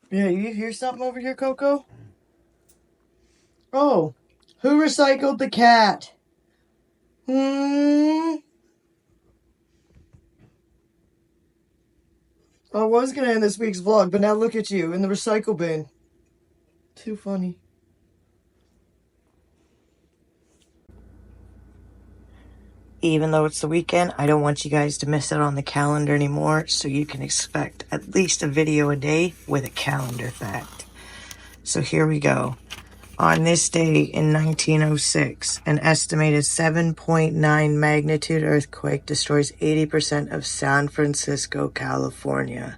Yeah, you hear something over here, Coco? Oh, who recycled the cat? I was gonna end this week's vlog, but now look at you in the recycle bin. Too funny. Even though it's the weekend, I don't want you guys to miss out on the calendar anymore, so you can expect at least a video a day with a calendar fact. So here we go. On this day in 1906, an estimated 7.9 magnitude earthquake destroys 80% of San Francisco, California.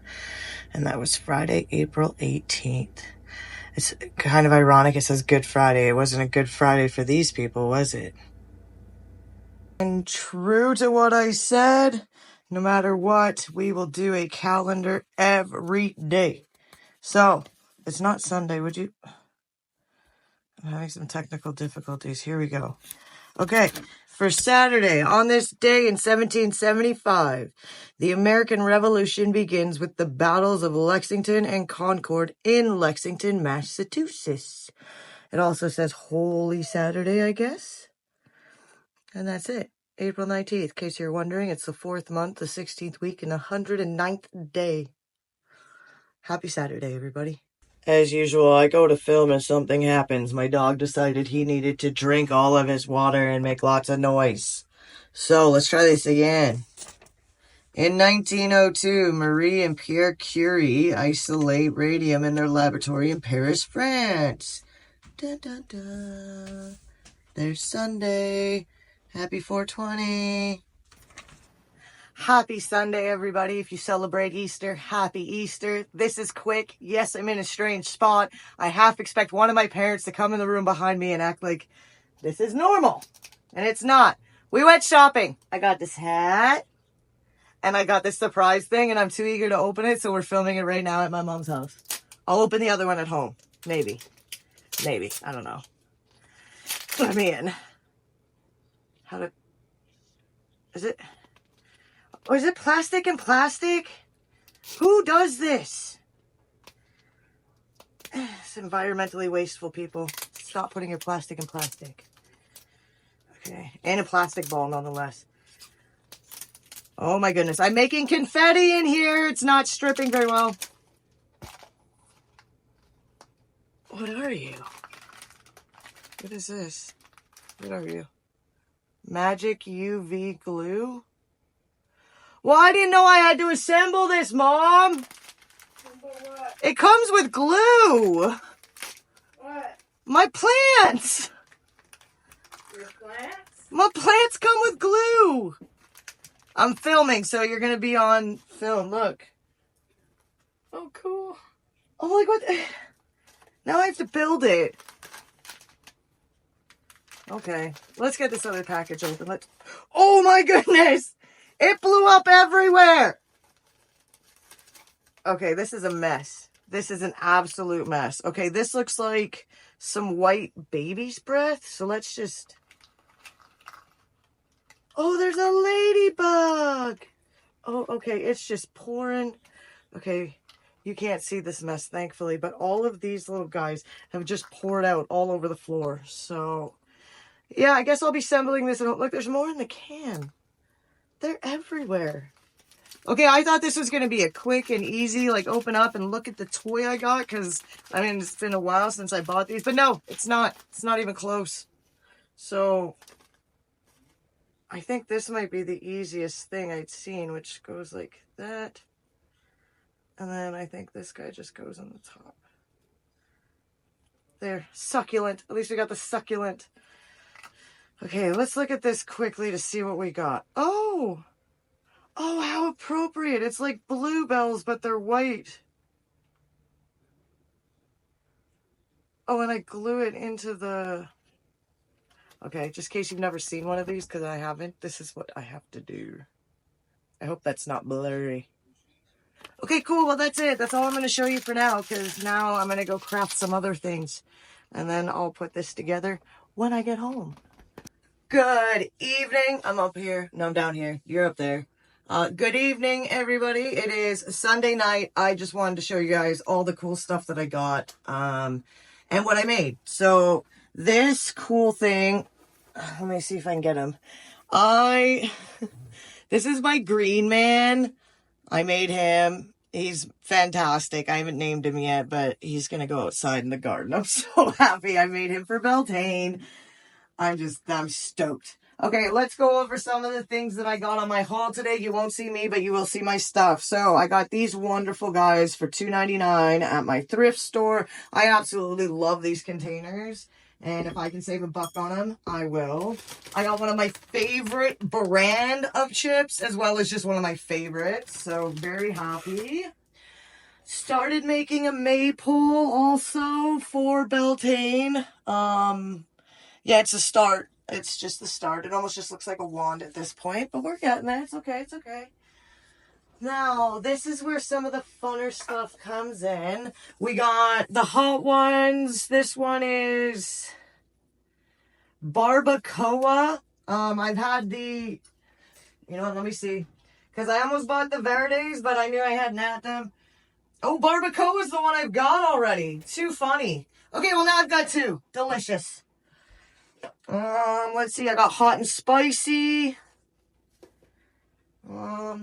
And that was Friday, April 18th. It's kind of ironic it says Good Friday. It wasn't a Good Friday for these people, was it? And true to what I said, no matter what, we will do a calendar every day. So, it's not Sunday, would you? I'm having some technical difficulties. Here we go. Okay, for Saturday, on this day in 1775, the American Revolution begins with the battles of Lexington and Concord in Lexington, Massachusetts. It also says Holy Saturday, I guess. And that's it. April 19th, in case you're wondering, it's the 4th month, the 16th week, and the 109th day. Happy Saturday, everybody. As usual, I go to film and something happens. My dog decided he needed to drink all of his water and make lots of noise. So, let's try this again. In 1902, Marie and Pierre Curie isolate radium in their laboratory in Paris, France. Dun, dun, dun. There's Sunday. Happy 420. Happy Sunday, everybody. If you celebrate Easter, happy Easter. This is quick. Yes, I'm in a strange spot. I half expect one of my parents to come in the room behind me and act like this is normal. And it's not. We went shopping. I got this hat. And I got this surprise thing, and I'm too eager to open it, so we're filming it right now at my mom's house. I'll open the other one at home. Maybe. Maybe. I don't know. Let me in. Is it... Or is it plastic and plastic? Who does this? It's environmentally wasteful, people. Stop putting your plastic in plastic. Okay. And a plastic ball, nonetheless. Oh my goodness. I'm making confetti in here. It's not stripping very well. What are you? What is this? What are you? Magic UV glue? Well, I didn't know I had to assemble this, Mom. What? It comes with glue. What? My plants. Your plants? My plants come with glue. I'm filming, so you're going to be on film. Look. Oh, cool. Oh, like what? Now I have to build it. Okay. Let's get this other package open. Oh, my goodness. It blew up everywhere. Okay, this is a mess. This is an absolute mess. Okay, this looks like some white baby's breath. So let's just... Oh, there's a ladybug. Oh, okay, it's just pouring. Okay, you can't see this mess, thankfully. But all of these little guys have just poured out all over the floor. So, yeah, I guess I'll be assembling this. And look, there's more in the can. They're everywhere. Okay, I thought this was going to be a quick and easy, like, open up and look at the toy I got. Because, I mean, it's been a while since I bought these. But no, it's not. It's not even close. So, I think this might be the easiest thing I'd seen, which goes like that. And then I think this guy just goes on the top. There, succulent. At least we got the succulent. Okay, let's look at this quickly to see what we got. Oh! Oh, how appropriate. It's like bluebells, but they're white. Oh, and I glue it into the... Okay, just in case you've never seen one of these, because I haven't, this is what I have to do. I hope that's not blurry. Okay, cool. Well, that's it. That's all I'm going to show you for now, because now I'm going to go craft some other things. And then I'll put this together when I get home. Good evening. I'm up here. No, I'm down here. You're up there. Good evening, everybody. It is Sunday night. I just wanted to show you guys all the cool stuff that I got, and what I made. So this cool thing, let me see if I can get him. This is my green man. I made him. He's fantastic. I haven't named him yet, but he's going to go outside in the garden. I'm so happy I made him for Beltane. I'm stoked. Okay, let's go over some of the things that I got on my haul today. You won't see me, but you will see my stuff. So I got these wonderful guys for $2.99 at my thrift store. I absolutely love these containers. And if I can save $1 on them, I will. I got one of my favorite brand of chips, as well as just one of my favorites. So very happy. Started making a maypole also for Beltane. Yeah, it's a start. It's just the start. It almost just looks like a wand at this point, but we're getting there. It's okay. It's okay. Now, this is where some of the funner stuff comes in. We got the hot ones. This one is barbacoa. I've had the, you know what, let me see. Because I almost bought the Verdes, but I knew I hadn't had them. Oh, barbacoa is the one I've got already. Too funny. Okay, well now I've got two. Delicious. Let's see, I got hot and spicy.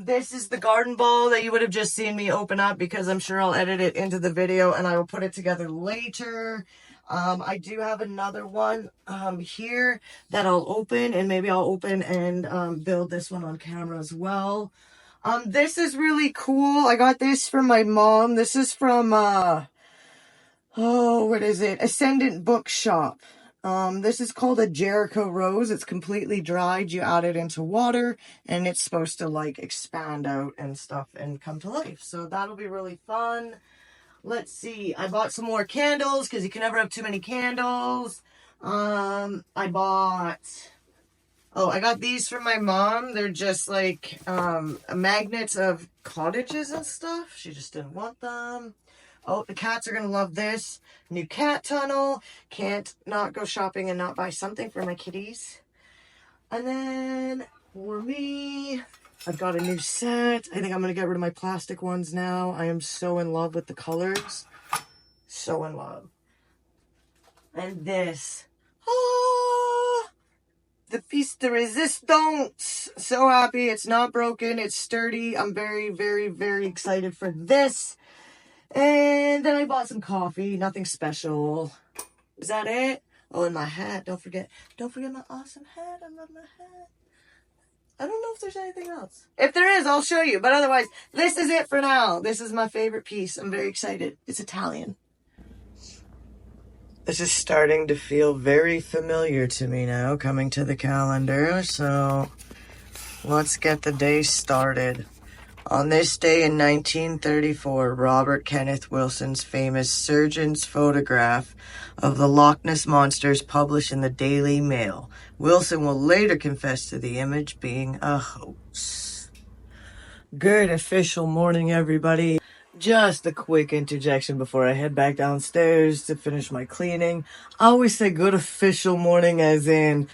This is the garden ball that you would have just seen me open up, because I'm sure I'll edit it into the video and I will put it together later. I do have another one, here that I'll open, and maybe I'll open and, build this one on camera as well. This is really cool. I got this from my mom. This is from, what is it? Ascendant Bookshop. This is called a Jericho Rose. It's completely dried. You add it into water, and it's supposed to, like, expand out and stuff and come to life. So that'll be really fun. Let's see. I bought some more candles, because you can never have too many candles. I got these from my mom. They're just, like, magnets of cottages and stuff. She just didn't want them. Oh, the cats are going to love this. New cat tunnel. Can't not go shopping and not buy something for my kitties. And then, for me, I've got a new set. I think I'm going to get rid of my plastic ones now. I am so in love with the colors. So in love. And this. Ah, the piece de resistance. So happy. It's not broken. It's sturdy. I'm very, very, very excited for this. And then I bought some coffee. Nothing special. Is that it? Oh, and my hat. Don't forget my awesome hat. I love my hat. I don't know if there's anything else. If there is, I'll show you. But otherwise, this is it for now. This is my favorite piece. I'm very excited. It's Italian. This is starting to feel very familiar to me now, coming to the calendar. So let's get the day started. On this day in 1934, Robert Kenneth Wilson's famous surgeon's photograph of the Loch Ness Monster is published in the Daily Mail. Wilson will later confess to the image being a hoax. Good official morning, everybody. Just a quick interjection before I head back downstairs to finish my cleaning. I always say good official morning as in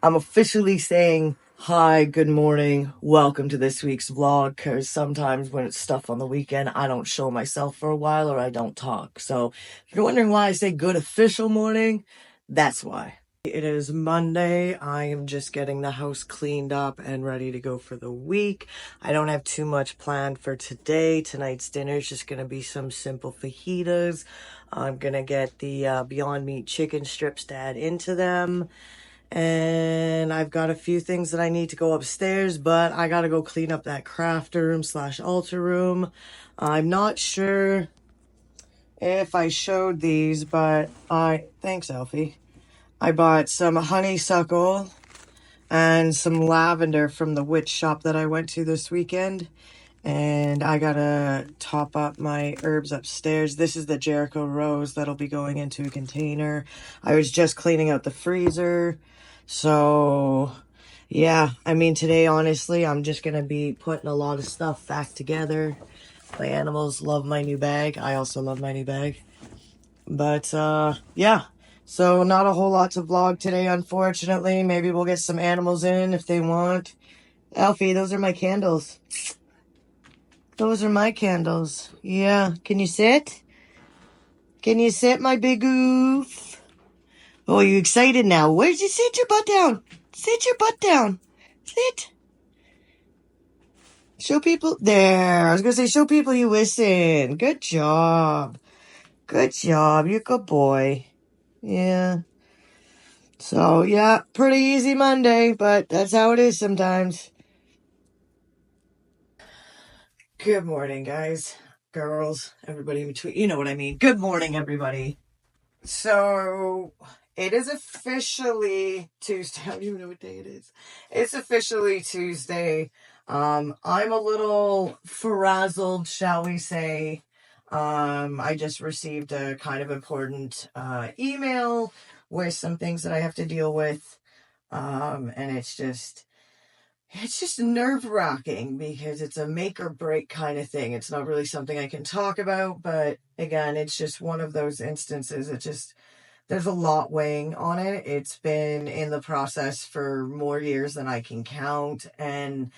I'm officially saying hi, good morning, welcome to this week's vlog, because sometimes when it's stuff on the weekend, I don't show myself for a while or I don't talk. So if you're wondering why I say good official morning, that's why. It is Monday. I am just getting the house cleaned up and ready to go for the week. I don't have too much planned for today. Tonight's dinner is just going to be some simple fajitas. I'm going to get the Beyond Meat chicken strips to add into them. And I've got a few things that I need to go upstairs, but I gotta go clean up that craft room / altar room. I'm not sure if I showed these, but thanks, Alfie. I bought some honeysuckle and some lavender from the witch shop that I went to this weekend. And I gotta top up my herbs upstairs. This is the Jericho Rose that'll be going into a container. I was just cleaning out the freezer. So, yeah, I mean, today, honestly, I'm just going to be putting a lot of stuff back together. My animals love my new bag. I also love my new bag. But, yeah, so not a whole lot to vlog today, unfortunately. Maybe we'll get some animals in if they want. Alfie, those are my candles. Those are my candles. Yeah. Can you sit? Can you sit, my big goof? Oh, are you excited now? Where'd you sit your butt down? Sit your butt down. Sit. Show people. There. I was going to say, show people you listen. Good job. Good job. You're a good boy. Yeah. So, yeah, pretty easy Monday, but that's how it is sometimes. Good morning, guys, girls, everybody in between. You know what I mean. Good morning, everybody. So, it is officially Tuesday. I don't even know what day it is. It's officially Tuesday. I'm a little frazzled, shall we say. I just received a kind of important email with some things that I have to deal with. And it's just nerve-wracking because it's a make or break kind of thing. It's not really something I can talk about, but again, it's just one of those instances. There's a lot weighing on it. It's been in the process for more years than I can count, and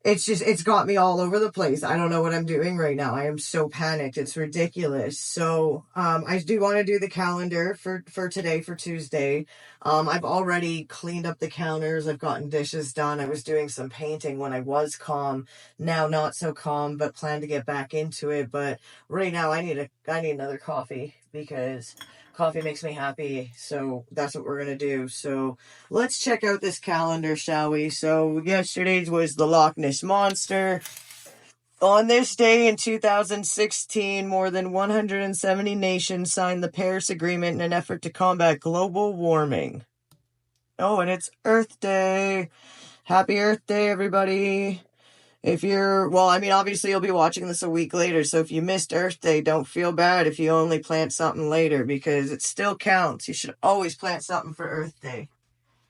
it's got me all over the place. I don't know what I'm doing right now. I am so panicked. It's ridiculous. So, I do want to do the calendar for today, for Tuesday. I've already cleaned up the counters. I've gotten dishes done. I was doing some painting when I was calm. Now not so calm, but plan to get back into it. But right now I need another coffee because coffee makes me happy. So that's what we're going to do. So let's check out this calendar, shall we? So yesterday's was the Loch Ness Monster. On this day in 2016, more than 170 nations signed the Paris Agreement in an effort to combat global warming. Oh, and it's Earth Day. Happy Earth Day, everybody. Obviously you'll be watching this a week later, so if you missed Earth Day, don't feel bad if you only plant something later, because it still counts. You should always plant something for Earth Day.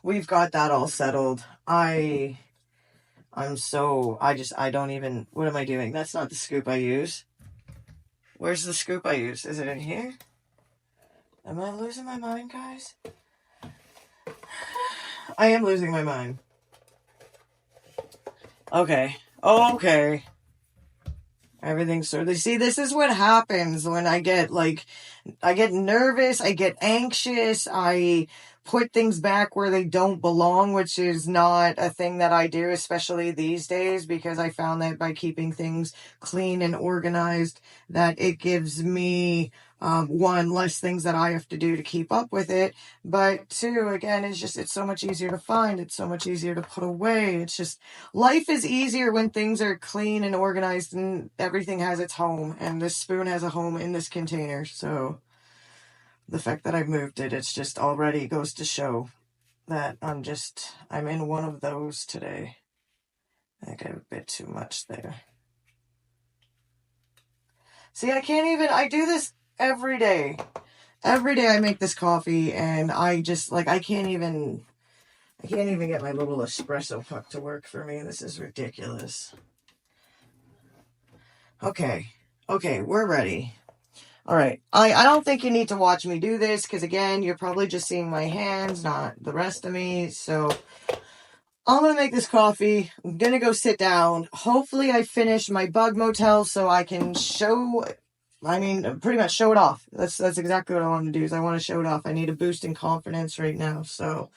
We've got that all settled. I don't even, what am I doing? That's not the scoop I use. Where's the scoop I use? Is it in here? Am I losing my mind, guys? I am losing my mind. Okay. Everything's sort of, see, this is what happens when I get nervous, I get anxious, I put things back where they don't belong, which is not a thing that I do, especially these days, because I found that by keeping things clean and organized, that it gives me, one, less things that I have to do to keep up with it, but two, again, it's so much easier to find, it's so much easier to put away. It's just, life is easier when things are clean and organized and everything has its home, and this spoon has a home in this container. So the fact that I've moved it, it's just already goes to show that I'm in one of those today. I think I have a bit too much there. See, I do this every day. Every day I make this coffee, and I can't even get my little espresso puck to work for me. This is ridiculous. Okay, we're ready. All right, I don't think you need to watch me do this, because again, you're probably just seeing my hands, not the rest of me. So I'm going to make this coffee. I'm going to go sit down. Hopefully I finish my bug motel so I can pretty much show it off. That's exactly what I want to do, is I want to show it off. I need a boost in confidence right now. So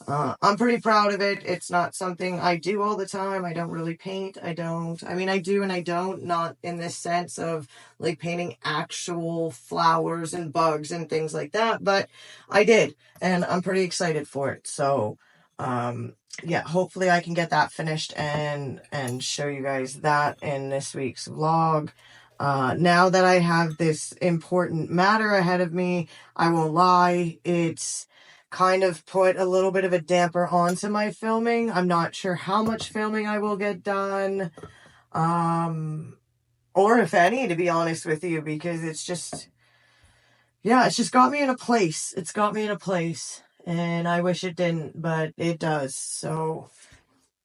I'm pretty proud of it. It's not something I do all the time. I don't really paint. I do and I don't, not in this sense of like painting actual flowers and bugs and things like that, but I did, and I'm pretty excited for it. So, yeah, hopefully I can get that finished and show you guys that in this week's vlog. Now that I have this important matter ahead of me, I won't lie, it's kind of put a little bit of a damper onto my filming. I'm not sure how much filming I will get done, or if any, to be honest with you, because it's just got me in a place. It's got me in a place, and I wish it didn't, but it does. So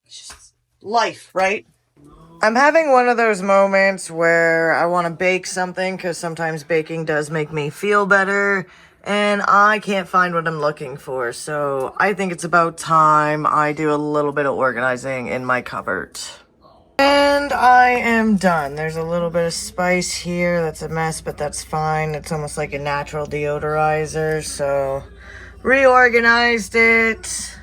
it's just life, right? I'm having one of those moments where I want to bake something, because sometimes baking does make me feel better. and I can't find what I'm looking for. So I think it's about time I do a little bit of organizing in my cupboard. And I am done. There's a little bit of spice here. That's a mess, but that's fine. It's almost like a natural deodorizer. So reorganized it.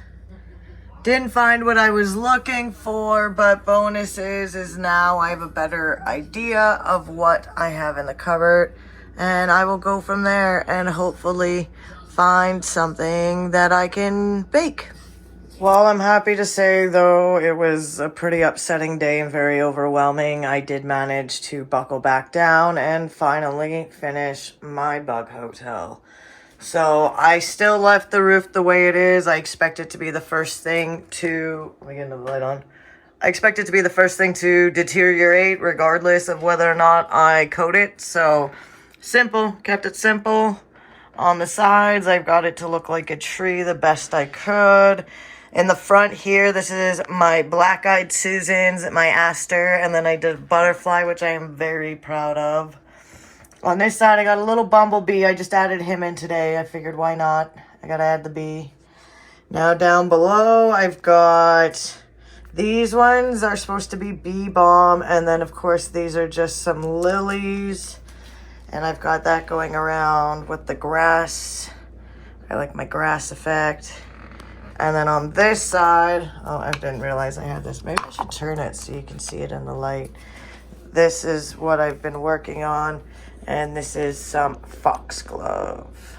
Didn't find what I was looking for, but bonus is now I have a better idea of what I have in the cupboard. And I will go from there and hopefully find something that I can bake. Well, I'm happy to say, though, it was a pretty upsetting day and very overwhelming. I did manage to buckle back down and finally finish my bug hotel. So I still left the roof the way it is. I expect it to be the first thing to... Let me get another light on. I expect it to be the first thing to deteriorate regardless of whether or not I coat it. So simple, kept it simple. On the sides, I've got it to look like a tree the best I could. In the front here, this is my black-eyed Susans, my aster, and then I did a butterfly, which I am very proud of. On this side, I got a little bumblebee. I just added him in today. I figured, why not? I gotta add the bee. Now down below, I've got... These ones are supposed to be bee balm, and then, of course, these are just some lilies. And I've got that going around with the grass. I like my grass effect. And then on this side, oh, I didn't realize I had this. Maybe I should turn it so you can see it in the light. This is what I've been working on. And this is some foxglove.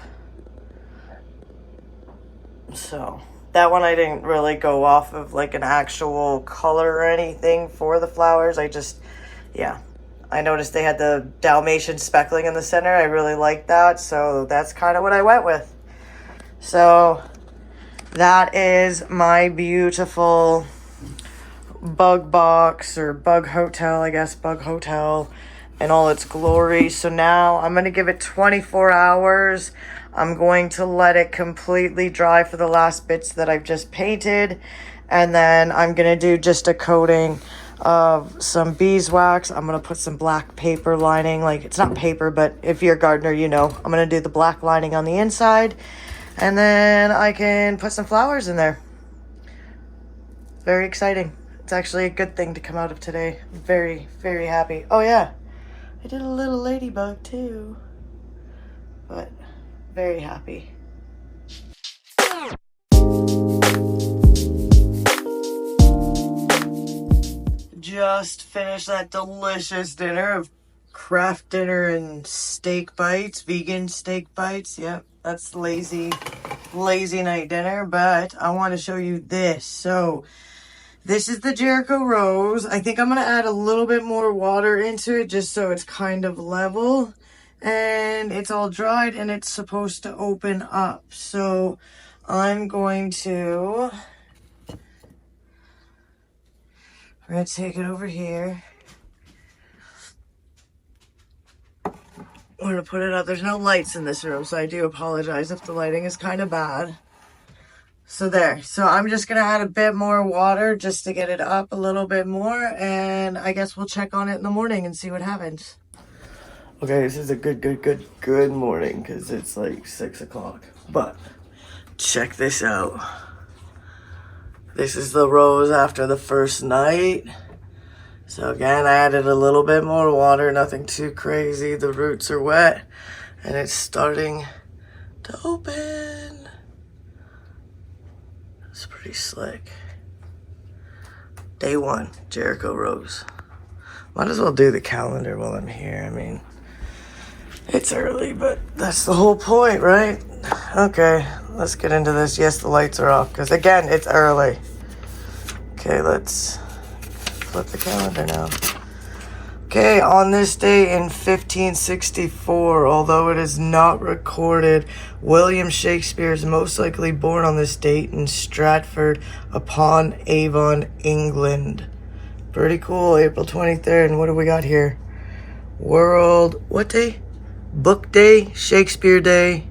So that one I didn't really go off of like an actual color or anything for the flowers. I just, yeah. I noticed they had the Dalmatian speckling in the center. I really like that. So that's kind of what I went with. So that is my beautiful bug box or bug hotel, I guess, bug hotel in all its glory. So now I'm going to give it 24 hours. I'm going to let it completely dry for the last bits that I've just painted. And then I'm going to do just a coating of some beeswax. I'm going to put some black paper lining. Like, it's not paper, but if you're a gardener, you know. I'm going to do the black lining on the inside. And then I can put some flowers in there. Very exciting. It's actually a good thing to come out of today. I'm very, very happy. Oh, yeah. I did a little ladybug, too. But very happy. Just finished that delicious dinner of craft dinner and steak bites, vegan steak bites. Yep, that's lazy night dinner, but I want to show you this. So this is the Jericho Rose. I think I'm going to add a little bit more water into it just so it's kind of level. And it's all dried and it's supposed to open up. So I'm going to... We're going to take it over here. We're going to put it up. There's no lights in this room, so I do apologize if the lighting is kind of bad. So there. So I'm just going to add a bit more water just to get it up a little bit more. And I guess we'll check on it in the morning and see what happens. Okay, this is a good morning because it's like 6 o'clock. But check this out. This is the rose after the first night. So again, I added a little bit more water, nothing too crazy. The roots are wet and it's starting to open. It's pretty slick. Day 1, Jericho Rose. Might as well do the calendar while I'm here. I mean, it's early, but that's the whole point, right? Okay, let's get into this. Yes, the lights are off because again, it's early. Okay, let's flip the calendar now. Okay, on this day in 1564, although it is not recorded, William Shakespeare is most likely born on this date in Stratford upon Avon, England. Pretty cool, April 23rd. And what do we got here? World, what day? Book Day, Shakespeare Day,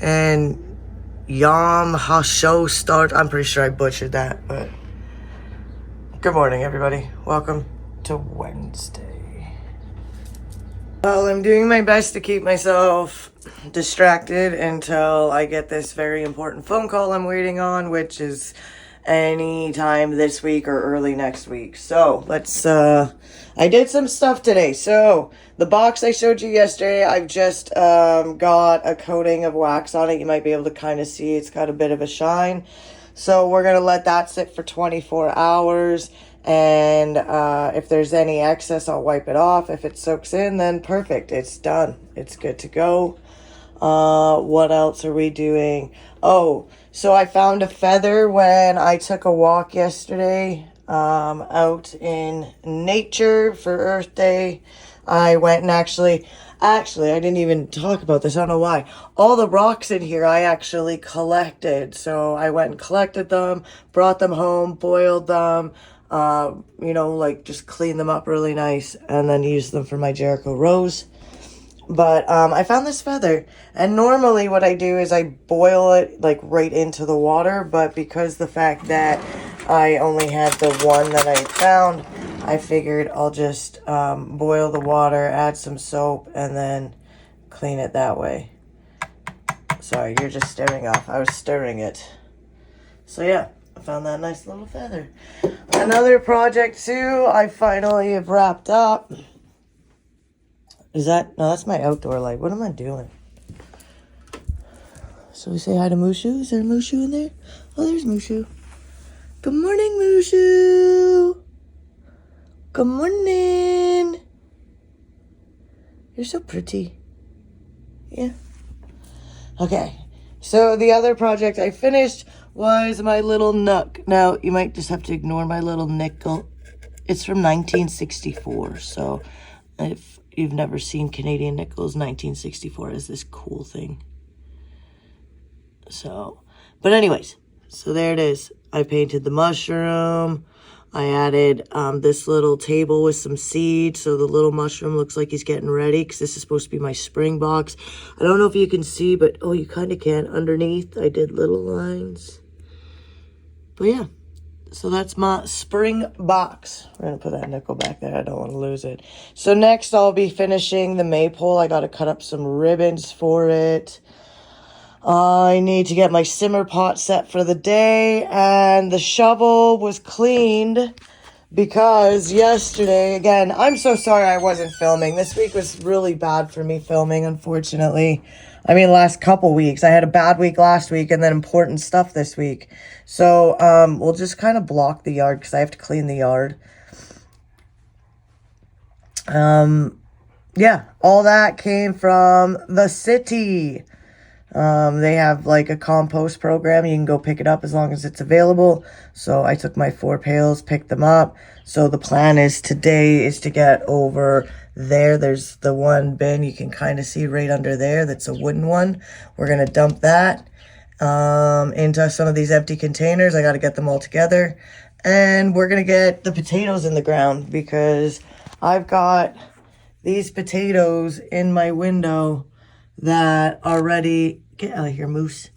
and Yom HaShow start. I'm pretty sure I butchered that, but good morning, everybody. Welcome to Wednesday. Well, I'm doing my best to keep myself distracted until I get this very important phone call I'm waiting on, which is any time this week or early next week. So let's I did some stuff today. So the box I showed you yesterday, I've just got a coating of wax on it. You might be able to kind of see it's got a bit of a shine. So we're gonna let that sit for 24 hours, and if there's any excess, I'll wipe it off. If it soaks in, then perfect, it's done, it's good to go. What else are we doing? Oh, so I found a feather when I took a walk yesterday, out in nature for Earth Day. I went and actually, I didn't even talk about this. I don't know why. All the rocks in here I actually collected. So I went and collected them, brought them home, boiled them, like just cleaned them up really nice, and then used them for my Jericho Rose. But I found this feather, and normally what I do is I boil it like right into the water, but because the fact that I only had the one that I found, I figured I'll just boil the water, add some soap, and then clean it that way. Sorry, you're just staring off. I was stirring it. So yeah, I found that nice little feather. Another project too, I finally have wrapped up. Is that... No, that's my outdoor light. What am I doing? So we say hi to Mushu. Is there a Mushu in there? Oh, there's Mushu. Good morning, Mushu. Good morning. You're so pretty. Yeah. Okay. So the other project I finished was my little nook. Now, you might just have to ignore my little nickel. It's from 1964. So if you've never seen Canadian nickels, 1964 is this cool thing. So, but anyways, so there it is. I painted the mushroom. I added this little table with some seeds, so the little mushroom looks like he's getting ready, because this is supposed to be my spring box. I don't know if you can see, but oh, you kind of can. Underneath, I did little lines. But yeah. So that's my spring box. We're going to put that nickel back there. I don't want to lose it. So next I'll be finishing the maypole. I got to cut up some ribbons for it. I need to get my simmer pot set for the day. And the shovel was cleaned because yesterday, again, I'm so sorry I wasn't filming. This week was really bad for me filming, unfortunately. I mean, last couple weeks. I had a bad week last week and then important stuff this week. So, we'll just kind of block the yard because I have to clean the yard. Yeah, all that came from the city. They have like a compost program. You can go pick it up as long as it's available. So I took my 4 pails, picked them up. So the plan is today is to get over there. There's the one bin you can kind of see right under there. That's a wooden one. We're going to dump that into some of these empty containers. I got to get them all together. And we're going to get the potatoes in the ground because I've got these potatoes in my window that are ready, get out of here, moose,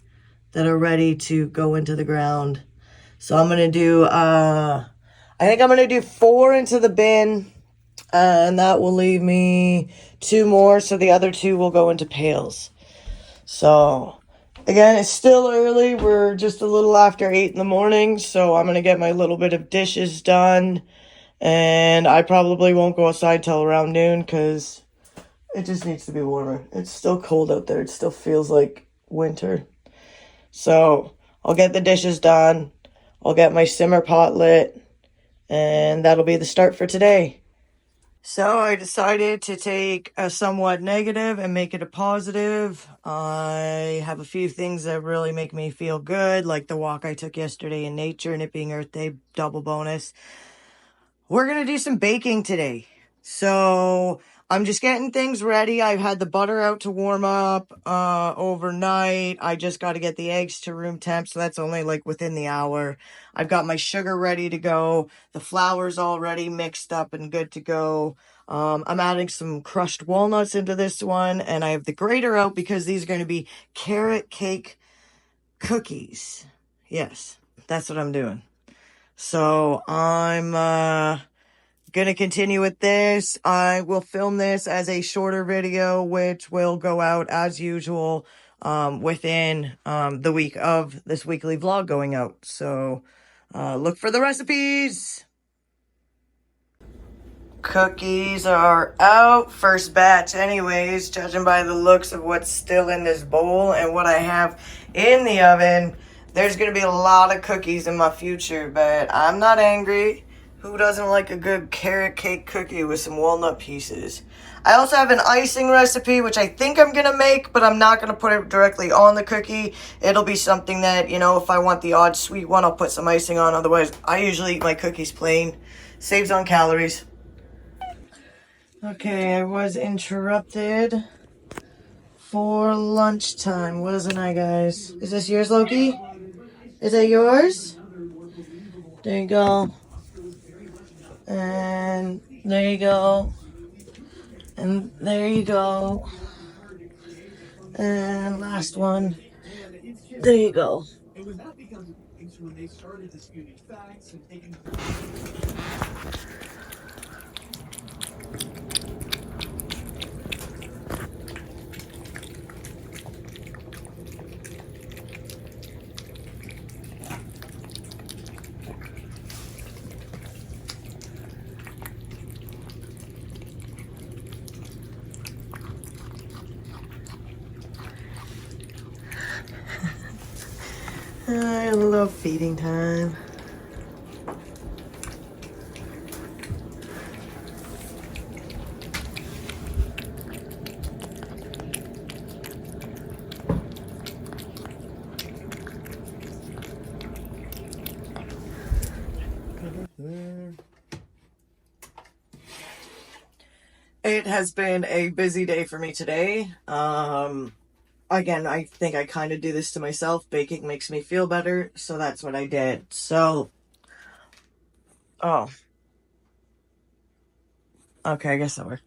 that are ready to go into the ground. So I'm going to do, I think I'm going to do 4 into the bin, and that will leave me 2 more, so the other 2 will go into pails. So, again, it's still early. We're just a little after 8 in the morning, so I'm going to get my little bit of dishes done, and I probably won't go outside till around noon, because it just needs to be warmer. It's still cold out there. It still feels like winter. So I'll get the dishes done. I'll get my simmer pot lit. And that'll be the start for today. So I decided to take a somewhat negative and make it a positive. I have a few things that really make me feel good, like the walk I took yesterday in nature and it being Earth Day, double bonus. We're going to do some baking today. So I'm just getting things ready. I've had the butter out to warm up overnight. I just got to get the eggs to room temp, so that's only like within the hour. I've got my sugar ready to go. The flour's already mixed up and good to go. I'm adding some crushed walnuts into this one, and I have the grater out because these are going to be carrot cake cookies. Yes, that's what I'm doing. So I'm gonna continue with this. I will film this as a shorter video, which will go out as usual within the week of this weekly vlog going out. So look for the recipes. Cookies are out, first batch anyways, judging by the looks of what's still in this bowl and what I have in the oven. There's gonna be a lot of cookies in my future, but I'm not angry. Who doesn't like a good carrot cake cookie with some walnut pieces? I also have an icing recipe, which I think I'm gonna make, but I'm not gonna put it directly on the cookie. It'll be something that, you know, if I want the odd sweet one, I'll put some icing on. Otherwise, I usually eat my cookies plain. Saves on calories. Okay, I was interrupted for lunchtime, wasn't I, guys? Is this yours, Loki? Is that yours? There you go. And there you go. And there you go. And last one. There you go. I love feeding time. It has been a busy day for me today. Again, I think I kind of do this to myself. Baking makes me feel better, so that's what I did. So, oh. Okay, I guess that worked.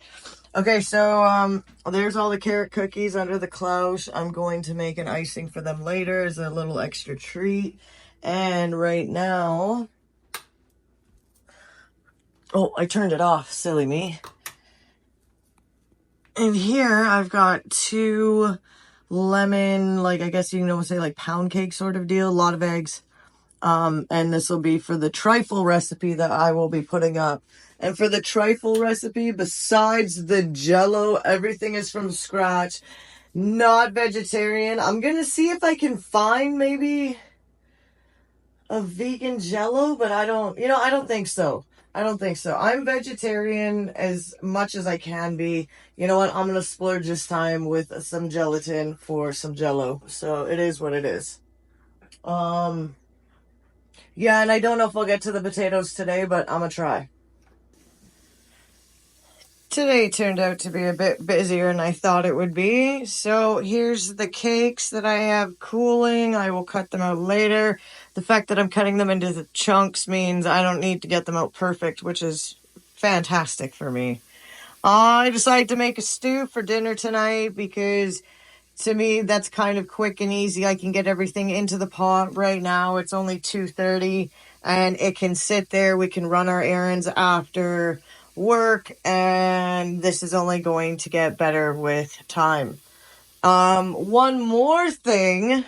Okay, so, there's all the carrot cookies under the cloche. I'm going to make an icing for them later as a little extra treat. And right now... Oh, I turned it off. Silly me. And here, I've got 2... lemon, like I guess you can almost say like pound cake sort of deal, a lot of eggs. And this will be for the trifle recipe that I will be putting up. And for the trifle recipe, besides the jello, everything is from scratch, not vegetarian. I'm gonna see if I can find maybe a vegan jello, but I don't think so. I don't think so. I'm vegetarian as much as I can be. You know what? I'm going to splurge this time with some gelatin for some jello. So it is what it is. Yeah, and I don't know if I'll get to the potatoes today, but I'm going to try. Today turned out to be a bit busier than I thought it would be. So here's the cakes that I have cooling. I will cut them out later. The fact that I'm cutting them into the chunks means I don't need to get them out perfect, which is fantastic for me. I decided to make a stew for dinner tonight because to me that's kind of quick and easy. I can get everything into the pot right now. It's only 2:30 and it can sit there. We can run our errands after work, and this is only going to get better with time. One more thing.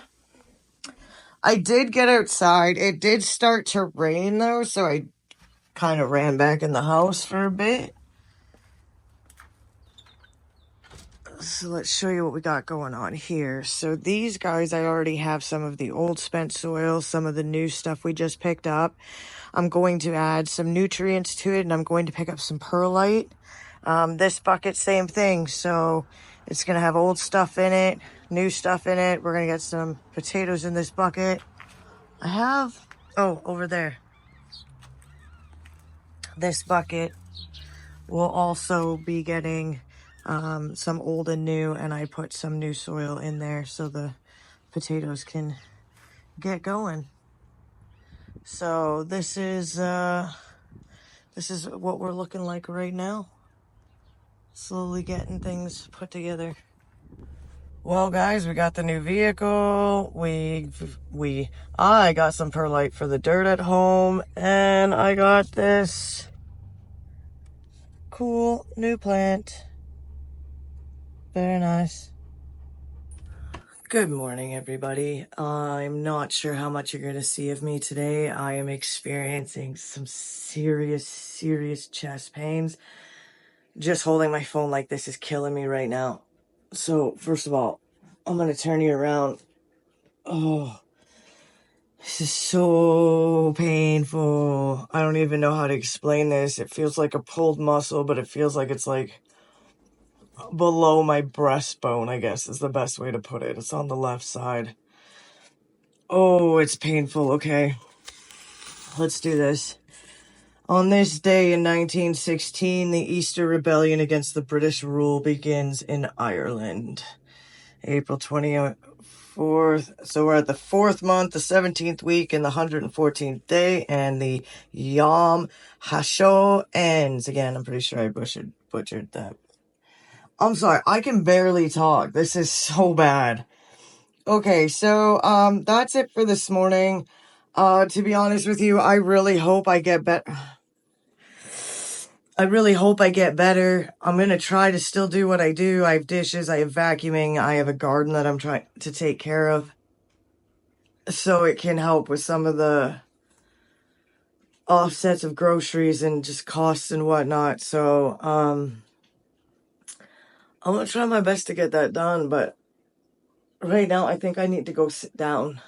I did get outside. It did start to rain though, so I kind of ran back in the house for a bit. So let's show you what we got going on here. So these guys, I already have some of the old spent soil, some of the new stuff we just picked up. I'm going to add some nutrients to it, and I'm going to pick up some perlite. This bucket, same thing. So it's going to have old stuff in it, new stuff in it. We're going to get some potatoes in this bucket. I have, oh, over there. This bucket will also be getting some old and new, and I put some new soil in there so the potatoes can get going. So this is what we're looking like right now. Slowly getting things put together. Well, guys, we got the new vehicle. I got some perlite for the dirt at home, and I got this cool. New plant. Very nice. Good morning, everybody. I'm not sure how much you're going to see of me today. I am experiencing some serious chest pains. Just holding my phone like this is killing me right now. So, first of all, I'm going to turn you around. Oh, this is so painful. I don't even know how to explain this. It feels like a pulled muscle, but it feels like it's like below my breastbone, I guess is the best way to put it. It's on the left side. Oh, it's painful. Okay, let's do this. On this day in 1916, the Easter Rebellion against the British rule begins in Ireland. April 24th. So we're at the 4th month, the 17th week, and the 114th day, and the Yom HaShoah ends. Again, I'm pretty sure I butchered that. I'm sorry, I can barely talk. This is so bad. Okay, so that's it for this morning. To be honest with you, I really hope I get better. I'm going to try to still do what I do. I have dishes, I have vacuuming, I have a garden that I'm trying to take care of. So it can help with some of the offsets of groceries and just costs and whatnot. So I'm going to try my best to get that done. But right now, I think I need to go sit down.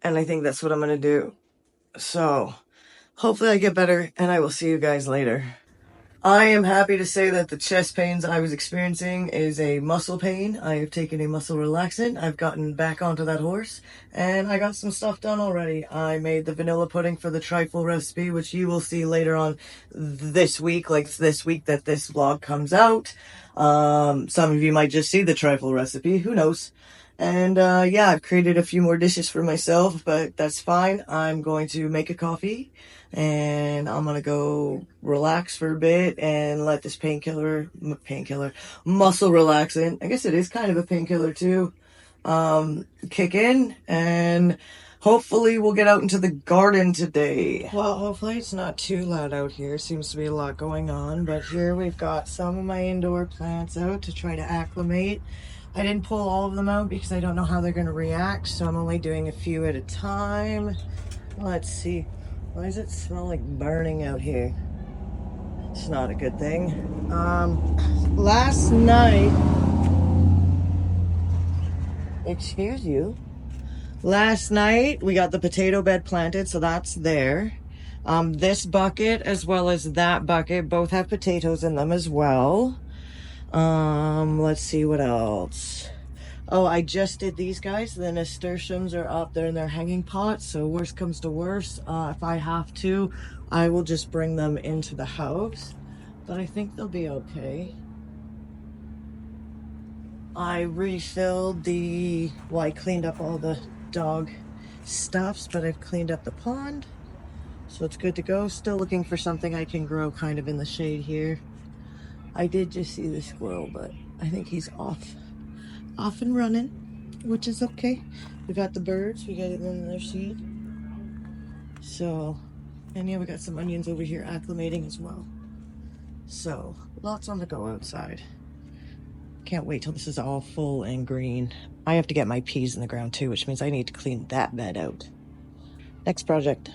And I think that's what I'm going to do. So hopefully I get better, and I will see you guys later. I am happy to say that the chest pains I was experiencing is a muscle pain. I have taken a muscle relaxant. I've gotten back onto that horse, and I got some stuff done already. I made the vanilla pudding for the trifle recipe, which you will see later on this week, like this week that this vlog comes out. Some of you might just see the trifle recipe, who knows? And yeah, I've created a few more dishes for myself, but that's fine. I'm going to make a coffee, and I'm going to go relax for a bit and let this muscle relaxant, I guess it is kind of a painkiller too, kick in, and hopefully we'll get out into the garden today. Well, hopefully it's not too loud out here. Seems to be a lot going on, but here we've got some of my indoor plants out to try to acclimate. I didn't pull all of them out because I don't know how they're going to react, so I'm only doing a few at a time. Let's see. Why does it smell like burning out here? It's not a good thing. Last night... Excuse you. Last night, we got the potato bed planted, so that's there. This bucket, as well as that bucket, both have potatoes in them as well. Let's see what else. Oh, I just did these guys. The nasturtiums are up there in their hanging pots, so worst comes to worst, if I have to, I will just bring them into the house. But I think they'll be okay. I refilled I cleaned up all the dog stuffs, but I've cleaned up the pond, so it's good to go. Still looking for something I can grow kind of in the shade here. I did just see the squirrel, but I think he's off and running, which is okay. We got the birds, we got it in their seed. So, and yeah, we got some onions over here acclimating as well. So, lots on the go outside. Can't wait till this is all full and green. I have to get my peas in the ground too, which means I need to clean that bed out. Next project.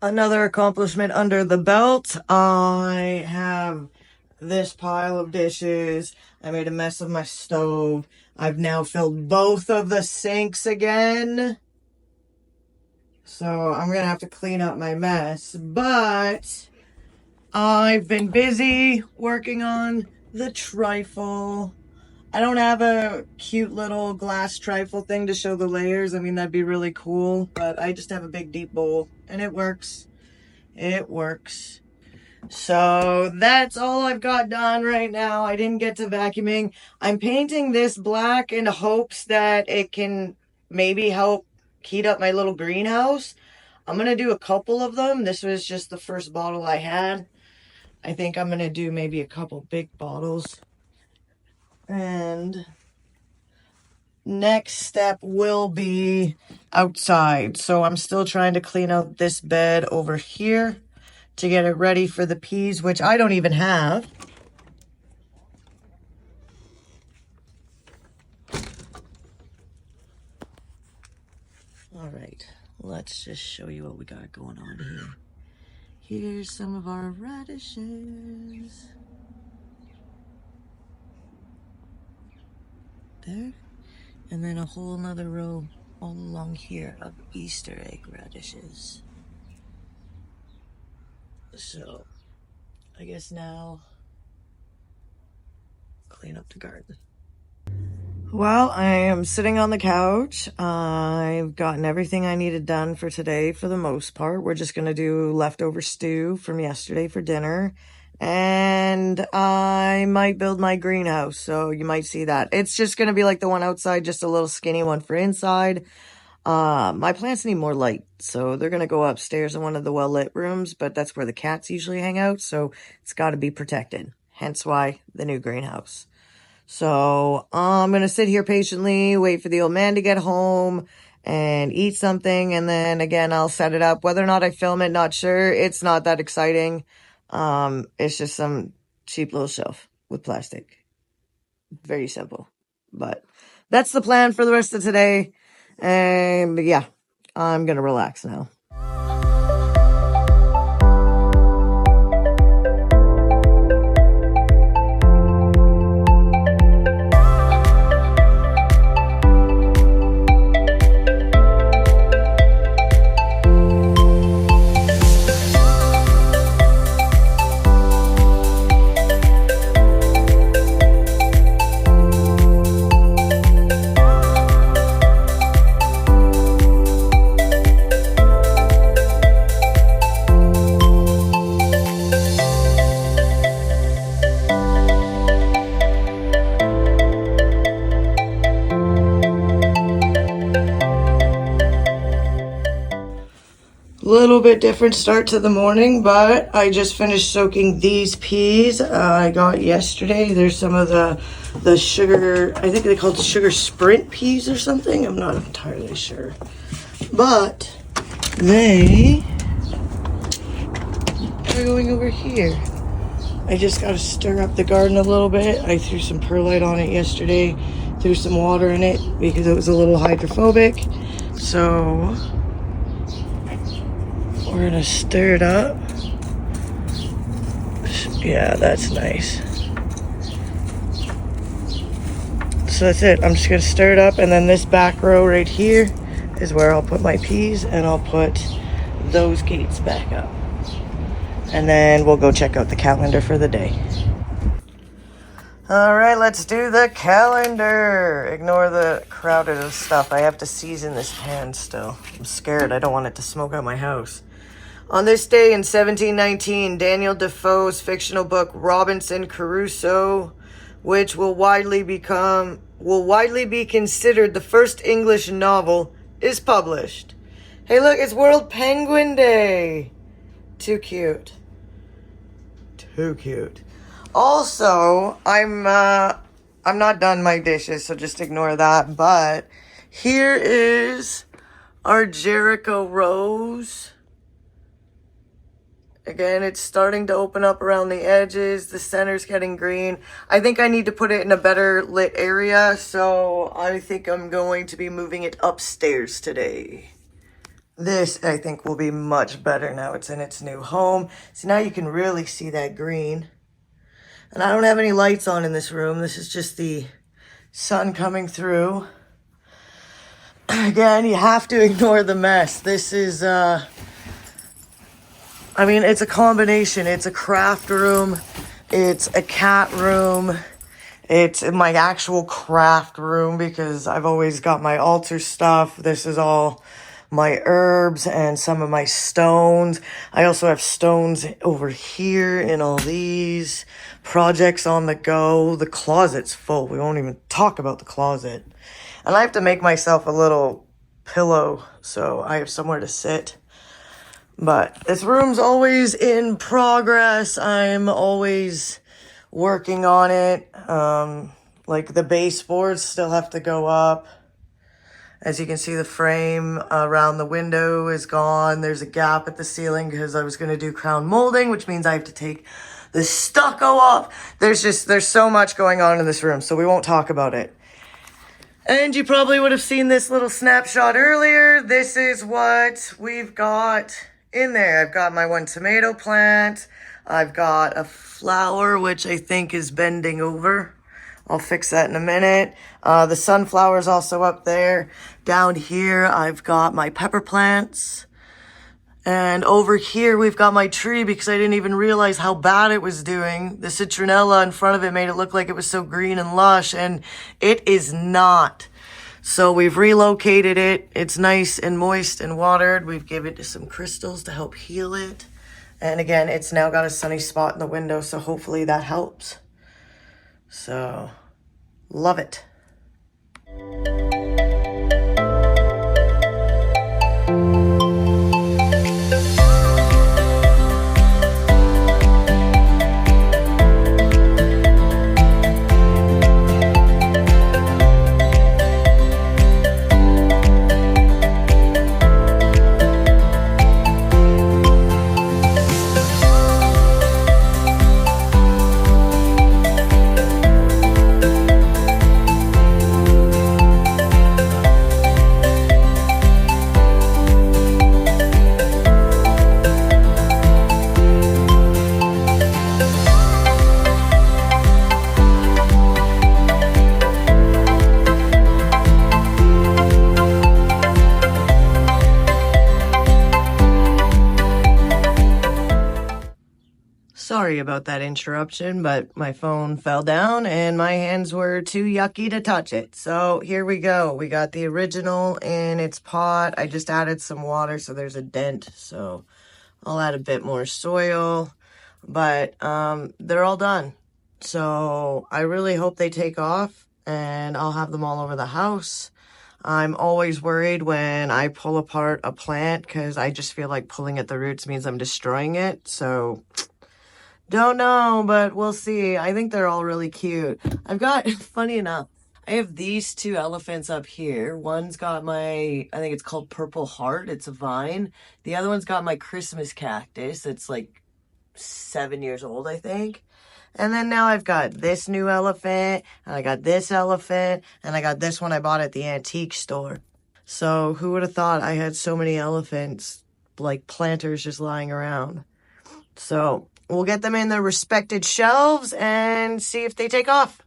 Another accomplishment under the belt. I have this pile of dishes. I made a mess of my stove. I've now filled both of the sinks again. So I'm gonna have to clean up my mess. But I've been busy working on the trifle. I don't have a cute little glass trifle thing to show the layers. I mean, that'd be really cool. But I just have a big deep bowl, and it works. It works. So that's all I've got done right now. I didn't get to vacuuming. I'm painting this black in hopes that it can maybe help heat up my little greenhouse. I'm going to do a couple of them. This was just the first bottle I had. I think I'm going to do maybe a couple big bottles. And next step will be outside. So I'm still trying to clean out this bed over here to get it ready for the peas, which I don't even have. All right, let's just show you what we got going on here. Here's some of our radishes. There. And then a whole nother row all along here of Easter egg radishes. So, I guess now, clean up the garden. Well, I am sitting on the couch. I've gotten everything I needed done for today for the most part. We're just going to do leftover stew from yesterday for dinner. And I might build my greenhouse, so you might see that. It's just going to be like the one outside, just a little skinny one for inside. My plants need more light, so they're going to go upstairs in one of the well-lit rooms, but that's where the cats usually hang out, so it's got to be protected. Hence why the new greenhouse. So I'm going to sit here patiently, wait for the old man to get home and eat something. And then again, I'll set it up. Whether or not I film it, not sure. It's not that exciting. It's just some cheap little shelf with plastic. Very simple, but that's the plan for the rest of today. And yeah, I'm going to relax now. Little bit different start to the morning, but I just finished soaking these peas I got yesterday. There's some of the sugar, I think they call it sugar sprint peas or something. I'm not entirely sure, but they are going over here. I just got to stir up the garden a little bit. I threw some perlite on it yesterday, threw some water in it because it was a little hydrophobic. So we're gonna stir it up. Yeah, that's nice. So that's it. I'm just gonna stir it up, and then this back row right here is where I'll put my peas, and I'll put those gates back up. And then we'll go check out the calendar for the day. All right, let's do the calendar. Ignore the crowded stuff. I have to season this pan still. I'm scared. I don't want it to smoke out my house. On this day in 1719, Daniel Defoe's fictional book Robinson Crusoe, which will widely be considered the first English novel, is published. Hey, look, it's World Penguin Day. Too cute. Too cute. Also, I'm not done my dishes, so just ignore that. But here is our Jericho rose. Again, it's starting to open up around the edges. The center's getting green. I think I need to put it in a better lit area, so I think I'm going to be moving it upstairs today. This, I think, will be much better now it's in its new home. So now you can really see that green. And I don't have any lights on in this room. This is just the sun coming through. Again, you have to ignore the mess. This is, I mean, it's a combination. It's a craft room. It's a cat room. It's my actual craft room because I've always got my altar stuff. This is all my herbs and some of my stones. I also have stones over here in all these projects on the go. The closet's full. We won't even talk about the closet. And I have to make myself a little pillow so I have somewhere to sit. But this room's always in progress. I'm always working on it. Like the baseboards still have to go up. As you can see, the frame around the window is gone. There's a gap at the ceiling because I was going to do crown molding, which means I have to take the stucco off. There's so much going on in this room, so we won't talk about it. And you probably would have seen this little snapshot earlier. This is what we've got in there. I've got my one tomato plant. I've got a flower, which I think is bending over. I'll fix that in a minute. The sunflower is also up there. Down here, I've got my pepper plants. And over here, we've got my tree because I didn't even realize how bad it was doing. The citronella in front of it made it look like it was so green and lush, and it is not. So we've relocated it. It's nice and moist and watered. We've given it some crystals to help heal it. And again, it's now got a sunny spot in the window, so hopefully that helps. So, love it. Sorry about that interruption, but my phone fell down and my hands were too yucky to touch it. So here we go. We got the original in its pot. I just added some water, so there's a dent. So I'll add a bit more soil, but they're all done. So I really hope they take off and I'll have them all over the house. I'm always worried when I pull apart a plant because I just feel like pulling at the roots means I'm destroying it. So don't know, but we'll see. I think they're all really cute. I've got, funny enough, I have these two elephants up here. One's got my, I think it's called Purple Heart. It's a vine. The other one's got my Christmas cactus. It's like 7 years old, I think. And then now I've got this new elephant, and I got this elephant, and I got this one I bought at the antique store. So who would have thought I had so many elephants, like planters just lying around? So we'll get them in their respected shelves and see if they take off.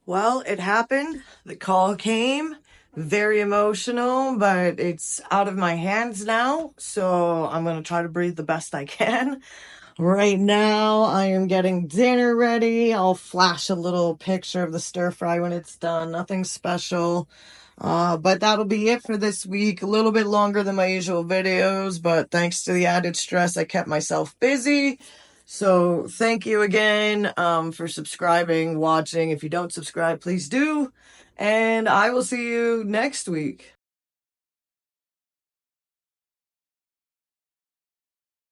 Well, it happened. The call came. Very emotional, but it's out of my hands now. So I'm going to try to breathe the best I can. Right now, I am getting dinner ready. I'll flash a little picture of the stir fry when it's done. Nothing special. But that'll be it for this week. A little bit longer than my usual videos, but thanks to the added stress, I kept myself busy. So thank you again for subscribing, watching. If you don't subscribe, please do. And I will see you next week.